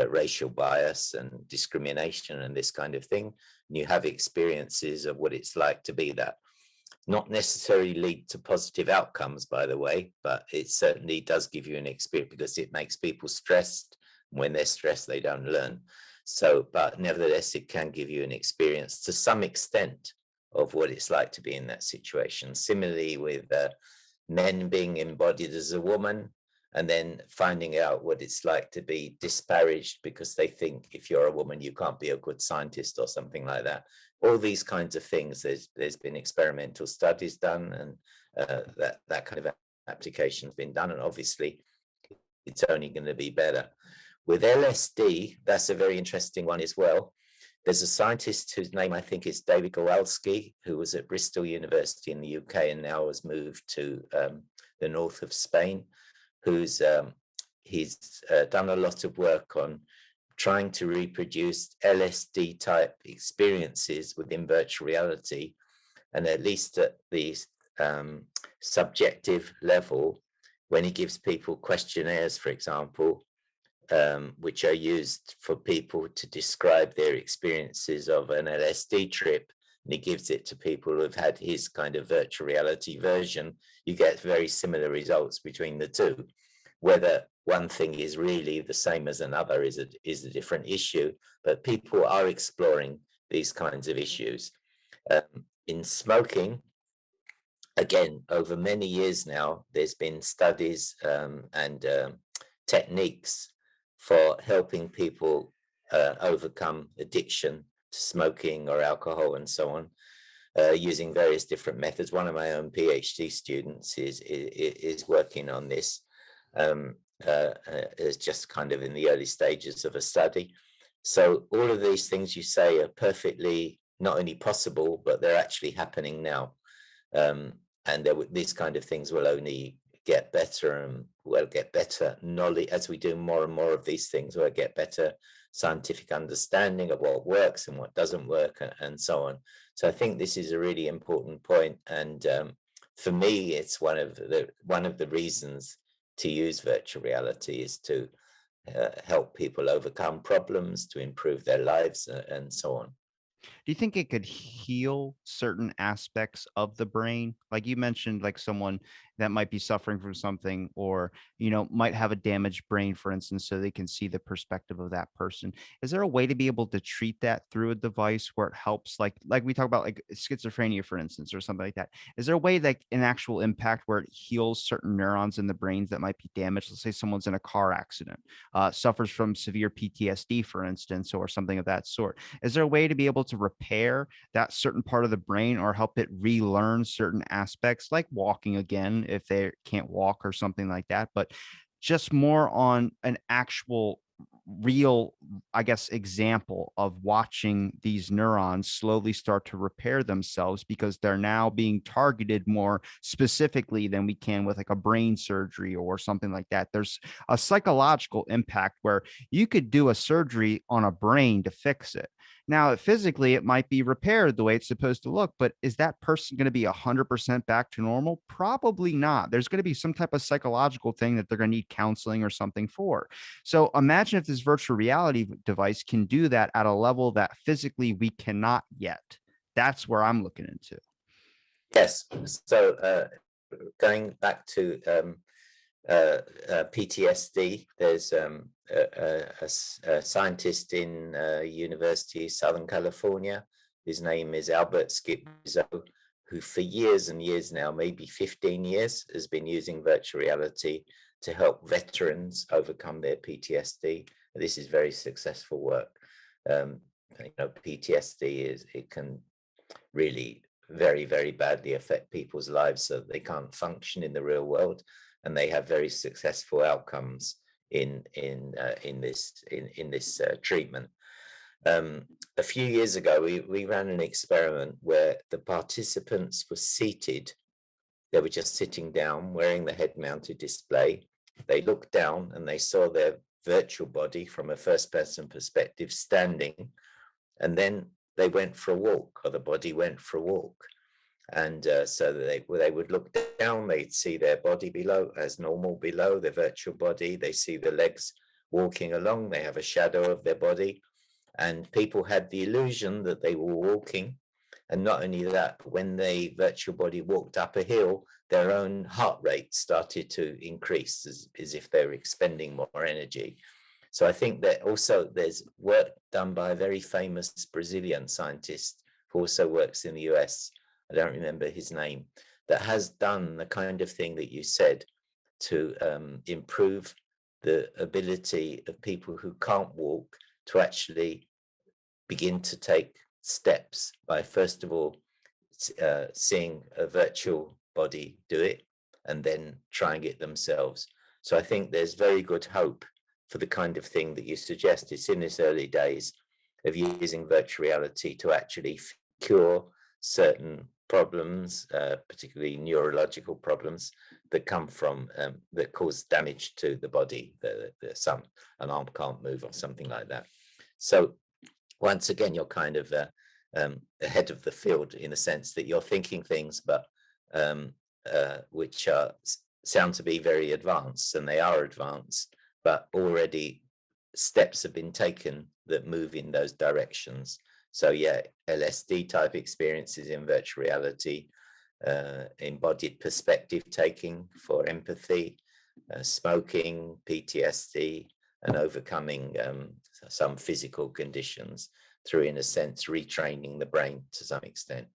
racial bias and discrimination and this kind of thing. And you have experiences of what it's like to be that. Not necessarily lead to positive outcomes, by the way, but it certainly does give you an experience because it makes people stressed. When they're stressed, they don't learn. So, but nevertheless, it can give you an experience to some extent of what it's like to be in that situation. Similarly, with men being embodied as a woman, and then finding out what it's like to be disparaged because they think if you're a woman, you can't be a good scientist or something like that. All these kinds of things, there's been experimental studies done, and that kind of application has been done, and obviously it's only going to be better. With LSD, that's a very interesting one as well. There's a scientist whose name I think is David Gowalski, who was at Bristol University in the UK and now has moved to the north of Spain, he's done a lot of work on trying to reproduce LSD type experiences within virtual reality, and at least at the subjective level, when he gives people questionnaires, for example, which are used for people to describe their experiences of an LSD trip, and he gives it to people who've had his kind of virtual reality version, you get very similar results between the two. Whether one thing is really the same as another is a different issue, but people are exploring these kinds of issues. In smoking, again, over many years now, there's been studies and techniques for helping people overcome addiction to smoking or alcohol and so on, using various different methods. One of my own PhD students is working on this. Is just kind of in the early stages of a study. So all of these things you say are perfectly not only possible, but they're actually happening now. And these kind of things will only get better, and we'll get better knowledge as we do more and more of these things. We'll get better scientific understanding of what works and what doesn't work, and so on. So I think this is a really important point, and for me, it's one of the reasons to use virtual reality is to help people overcome problems, to improve their lives, and so on. Do you think it could heal certain aspects of the brain? Like you mentioned, like someone that might be suffering from something, or might have a damaged brain, for instance, so they can see the perspective of that person. Is there a way to be able to treat that through a device where it helps, like we talk about, like schizophrenia, for instance, or something like that? Is there a way that an actual impact where it heals certain neurons in the brains that might be damaged? Let's say someone's in a car accident, suffers from severe PTSD, for instance, or something of that sort. Is there a way to be able to repair that certain part of the brain, or help it relearn certain aspects, like walking again if they can't walk or something like that? But just more on an actual real, I guess, example of watching these neurons slowly start to repair themselves, because they're now being targeted more specifically than we can with like a brain surgery or something like that. There's a psychological impact where you could do a surgery on a brain to fix it. Now, physically, it might be repaired the way it's supposed to look, but is that person going to be 100% back to normal? Probably not. There's going to be some type of psychological thing that they're going to need counseling or something for. So imagine if this virtual reality device can do that at a level that physically we cannot yet. That's where I'm looking into. Yes. So going back to PTSD, there's a scientist in University of Southern California. His name is Albert Skip, who for years and years now, maybe 15 years, has been using virtual reality to help veterans overcome their PTSD. This is very successful work. PTSD it can really very, very badly affect people's lives so they can't function in the real world, and they have very successful outcomes in this treatment. A few years ago, we ran an experiment where the participants were seated. They were just sitting down, wearing the head-mounted display. They looked down and they saw their virtual body from a first-person perspective standing, and then they went for a walk, or the body went for a walk. And so they would look down, they'd see their body below as normal below their virtual body. They see the legs walking along, they have a shadow of their body, and people had the illusion that they were walking. And not only that, but when the virtual body walked up a hill, their own heart rate started to increase as if they were expending more energy. So I think that also there's work done by a very famous Brazilian scientist who also works in the US. I don't remember his name, that has done the kind of thing that you said to improve the ability of people who can't walk to actually begin to take steps by, first of all, seeing a virtual body do it and then trying it themselves. So I think there's very good hope for the kind of thing that you suggest. It's in its early days of using virtual reality to actually cure certain problems, particularly neurological problems that come from that cause damage to the body. An arm can't move or something like that. So once again, you're kind of ahead of the field in the sense that you're thinking things, but which sound to be very advanced, and they are advanced, but already steps have been taken that move in those directions. So yeah, LSD type experiences in virtual reality, embodied perspective taking for empathy, smoking, PTSD, and overcoming some physical conditions through, in a sense, retraining the brain to some extent.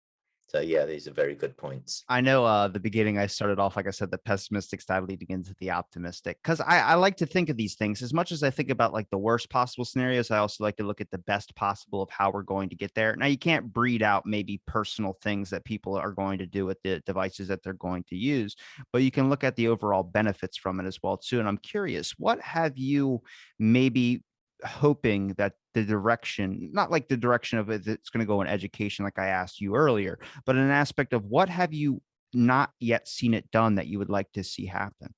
So yeah, these are very good points. I know the beginning I started off, like I said, the pessimistic side leading into the optimistic, because I like to think of these things as much as I think about like the worst possible scenarios. I also like to look at the best possible of how we're going to get there. Now, you can't breed out maybe personal things that people are going to do with the devices that they're going to use, but you can look at the overall benefits from it as well too. And I'm curious, what have you maybe hoping that the direction, not like the direction of it, it's going to go in education, like I asked you earlier, but an aspect of what have you not yet seen it done that you would like to see happen?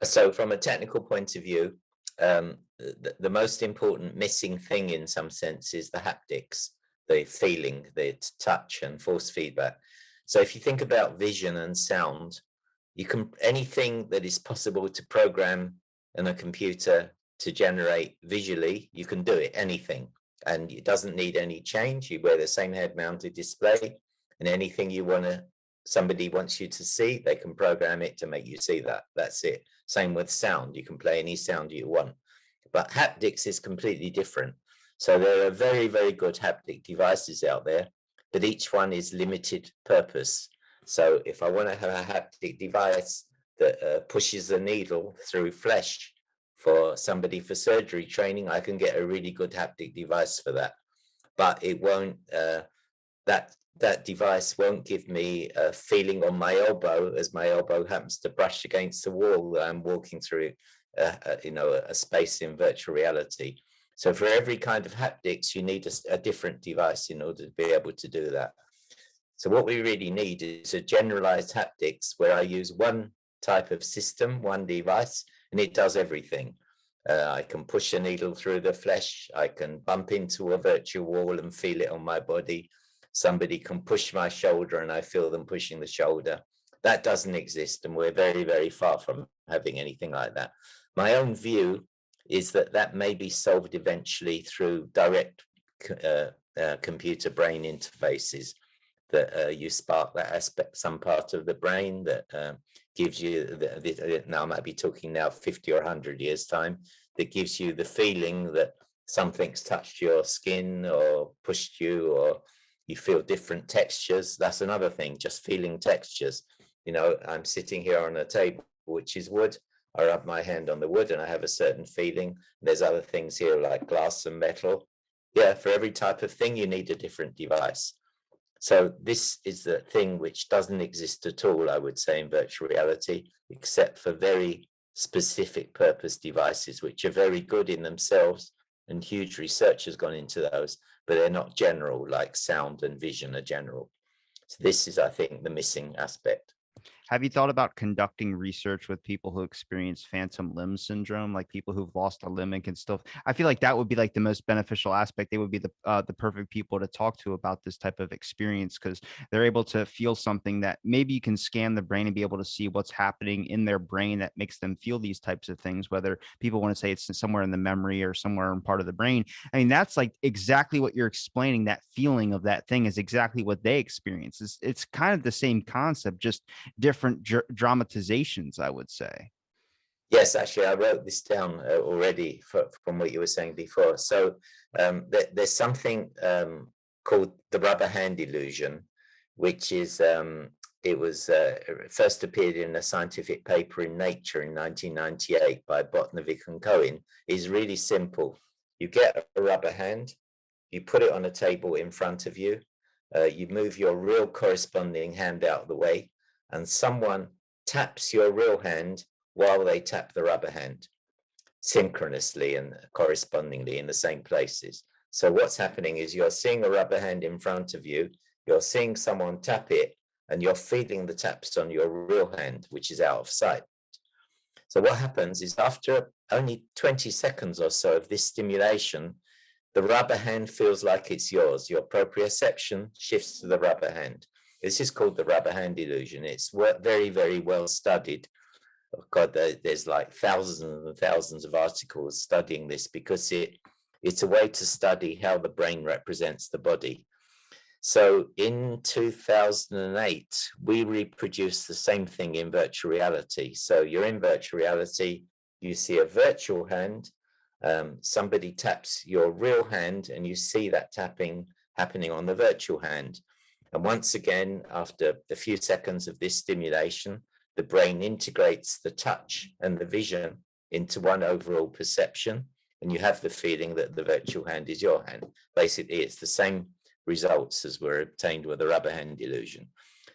So from a technical point of view, the most important missing thing in some sense is the haptics, the feeling, the touch and force feedback. So if you think about vision and sound, anything that is possible to program in a computer to generate visually, you can do it, anything. And it doesn't need any change. You wear the same head-mounted display, and anything you want to somebody wants you to see, they can program it to make you see that. That's it. Same with sound. You can play any sound you want. But haptics is completely different. So there are very, very good haptic devices out there, but each one is limited purpose. So if I want to have a haptic device that pushes the needle through flesh for somebody for surgery training, I can get a really good haptic device for that. But it won't, that device won't give me a feeling on my elbow as my elbow happens to brush against the wall that I'm walking through, a space in virtual reality. So for every kind of haptics, you need a different device in order to be able to do that. So what we really need is a generalized haptics where I use one type of system, one device, and it does everything. I can push a needle through the flesh. I can bump into a virtual wall and feel it on my body. Somebody can push my shoulder and I feel them pushing the shoulder. That doesn't exist, and we're very, very far from having anything like that. My own view is that that may be solved eventually through direct computer brain interfaces, that you spark that aspect, some part of the brain that gives you, now I might be talking now 50 or 100 years time, that gives you the feeling that something's touched your skin or pushed you, or you feel different textures. That's another thing, just feeling textures. I'm sitting here on a table, which is wood. I rub my hand on the wood and I have a certain feeling. There's other things here like glass and metal. Yeah, for every type of thing, you need a different device. So this is the thing which doesn't exist at all, I would say, in virtual reality, except for very specific purpose devices, which are very good in themselves, and huge research has gone into those, but they're not general, like sound and vision are general. So this is, I think, the missing aspect. Have you thought about conducting research with people who experience phantom limb syndrome, like people who've lost a limb and can still? I feel like that would be like the most beneficial aspect. They would be the perfect people to talk to about this type of experience, because they're able to feel something that maybe you can scan the brain and be able to see what's happening in their brain that makes them feel these types of things. Whether people want to say it's somewhere in the memory or somewhere in part of the brain. I mean, that's like exactly what you're explaining. That feeling of that thing is exactly what they experience. It's kind of the same concept, just different dramatizations, I would say. Yes, actually, I wrote this down already from what you were saying before. So there's something called the rubber hand illusion, which is, it was first appeared in a scientific paper in Nature in 1998 by Botnovic and Cohen. It's really simple. You get a rubber hand, you put it on a table in front of you, you move your real corresponding hand out of the way, and someone taps your real hand while they tap the rubber hand synchronously and correspondingly in the same places. So what's happening is you're seeing a rubber hand in front of you, you're seeing someone tap it, and you're feeling the taps on your real hand, which is out of sight. So what happens is after only 20 seconds or so of this stimulation, the rubber hand feels like it's yours. Your proprioception shifts to the rubber hand. This is called the rubber hand illusion. It's very, very well studied. Oh God, there's like thousands and thousands of articles studying this, because it's a way to study how the brain represents the body. So in 2008, we reproduced the same thing in virtual reality. So you're in virtual reality, you see a virtual hand, somebody taps your real hand, and you see that tapping happening on the virtual hand. And once again, after a few seconds of this stimulation, the brain integrates the touch and the vision into one overall perception, and you have the feeling that the virtual hand is your hand. Basically, it's the same results as were obtained with the rubber hand illusion.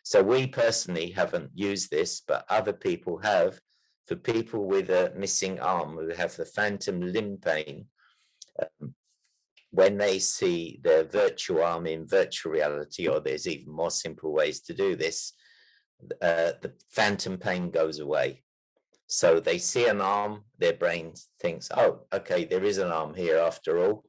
So we personally haven't used this, but other people have. For people with a missing arm who have the phantom limb pain, when they see their virtual arm in virtual reality, or there's even more simple ways to do this, the phantom pain goes away. So they see an arm, their brain thinks, oh, okay, there is an arm here after all.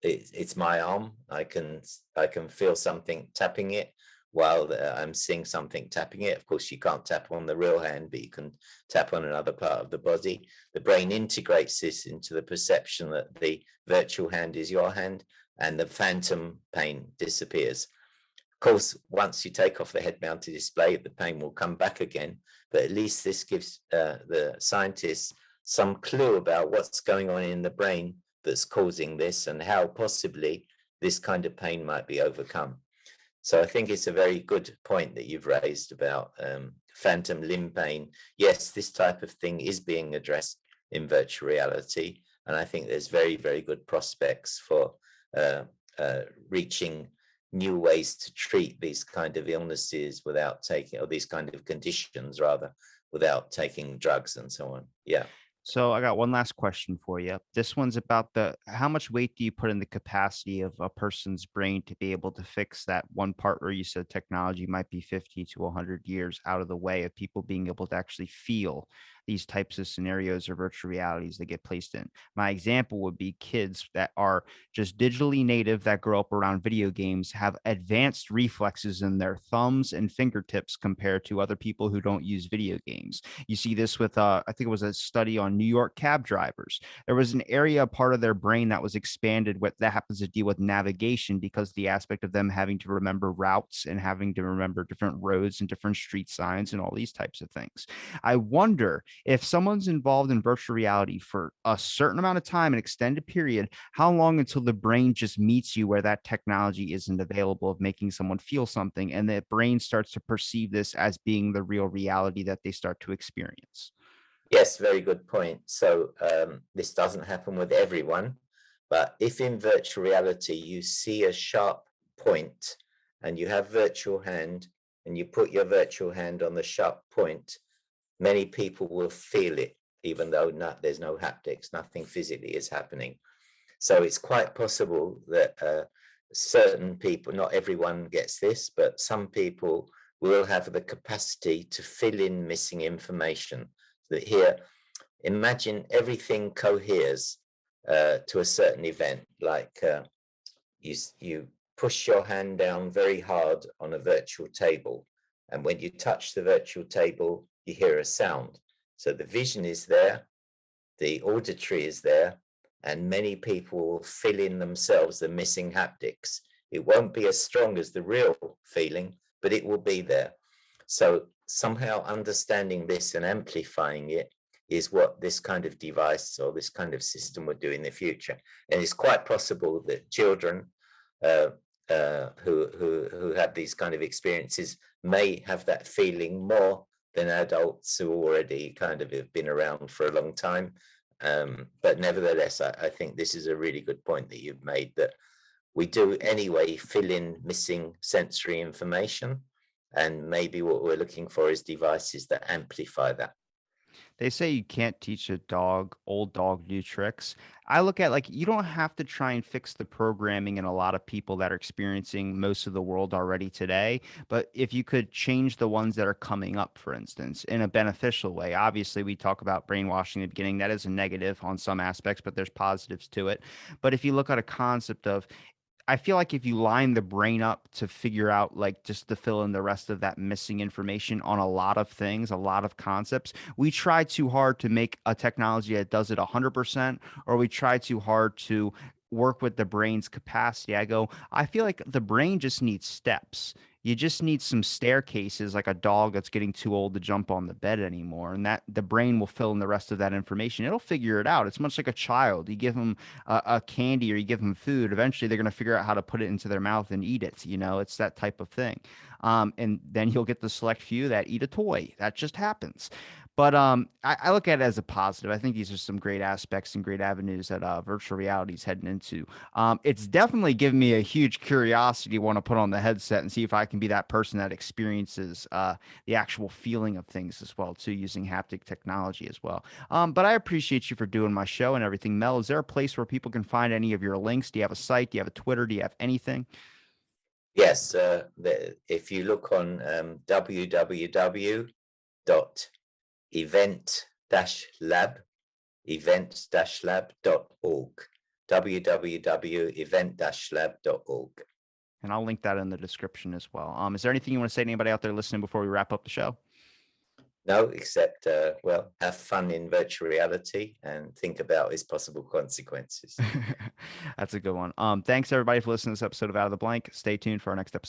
It's my arm. I can feel something tapping it while I'm seeing something tapping it. Of course, you can't tap on the real hand, but you can tap on another part of the body. The brain integrates this into the perception that the virtual hand is your hand, and the phantom pain disappears. Of course, once you take off the head-mounted display, the pain will come back again, but at least this gives the scientists some clue about what's going on in the brain that's causing this and how possibly this kind of pain might be overcome. So I think it's a very good point that you've raised about phantom limb pain. Yes, this type of thing is being addressed in virtual reality, and I think there's very, very good prospects for reaching new ways to treat these kind of illnesses without taking, or these kind of conditions rather, without taking drugs and so on. Yeah. So I got one last question for you. This one's about the how much weight do you put in the capacity of a person's brain to be able to fix that one part where you said technology might be 50 to 100 years out of the way of people being able to actually feel these types of scenarios or virtual realities that get placed in. My example would be kids that are just digitally native that grow up around video games have advanced reflexes in their thumbs and fingertips compared to other people who don't use video games. You see this with, I think it was a study on New York cab drivers. There was an area, part of their brain that was expanded with that happens to deal with navigation because the aspect of them having to remember routes and having to remember different roads and different street signs and all these types of things. I wonder if someone's involved in virtual reality for a certain amount of time, an extended period, how long until the brain just meets you where that technology isn't available of making someone feel something and the brain starts to perceive this as being the real reality that they start to experience? Yes, very good point. So this doesn't happen with everyone, but if in virtual reality you see a sharp point and you have virtual hand and you put your virtual hand on the sharp point, many people will feel it, even though there's no haptics, nothing physically is happening. So it's quite possible that certain people, not everyone gets this, but some people will have the capacity to fill in missing information. That here, imagine everything coheres to a certain event, like you push your hand down very hard on a virtual table, and when you touch the virtual table, you hear a sound. So the vision is there, the auditory is there, and many people will fill in themselves the missing haptics. It won't be as strong as the real feeling, but it will be there. So somehow understanding this and amplifying it is what this kind of device or this kind of system will do in the future. And it's quite possible that children who have these kind of experiences may have that feeling more than adults who already kind of have been around for a long time. But nevertheless, I think this is a really good point that you've made, that we do anyway fill in missing sensory information. And maybe what we're looking for is devices that amplify that. They say you can't teach a old dog new tricks. I look at like you don't have to try and fix the programming in a lot of people that are experiencing most of the world already today. But if you could change the ones that are coming up, for instance, in a beneficial way, obviously we talk about brainwashing in the beginning. That is a negative on some aspects, but there's positives to it. But if you look at a concept of I feel like if you line the brain up to figure out, like, just to fill in the rest of that missing information on a lot of things, a lot of concepts, we try too hard to make a technology that does it 100%, or we try too hard to work with the brain's capacity. I feel like the brain just needs steps. You just need some staircases, like a dog that's getting too old to jump on the bed anymore. And that the brain will fill in the rest of that information. It'll figure it out. It's much like a child. You give them a candy or you give them food, eventually they're going to figure out how to put it into their mouth and eat it. It's that type of thing. And then you'll get the select few that eat a toy. That just happens. But I look at it as a positive. I think these are some great aspects and great avenues that virtual reality is heading into. It's definitely given me a huge curiosity to want to put on the headset and see if I can be that person that experiences the actual feeling of things as well, too, using haptic technology as well. But I appreciate you for doing my show and everything. Mel, is there a place where people can find any of your links? Do you have a site? Do you have a Twitter? Do you have anything? Yes, if you look on www.event-lab, event-lab.org, www.event-lab.org. And I'll link that in the description as well. Is there anything you want to say to anybody out there listening before we wrap up the show? No, except, well, have fun in virtual reality and think about its possible consequences. That's a good one. Thanks everybody for listening to this episode of Out of the Blank. Stay tuned for our next episode.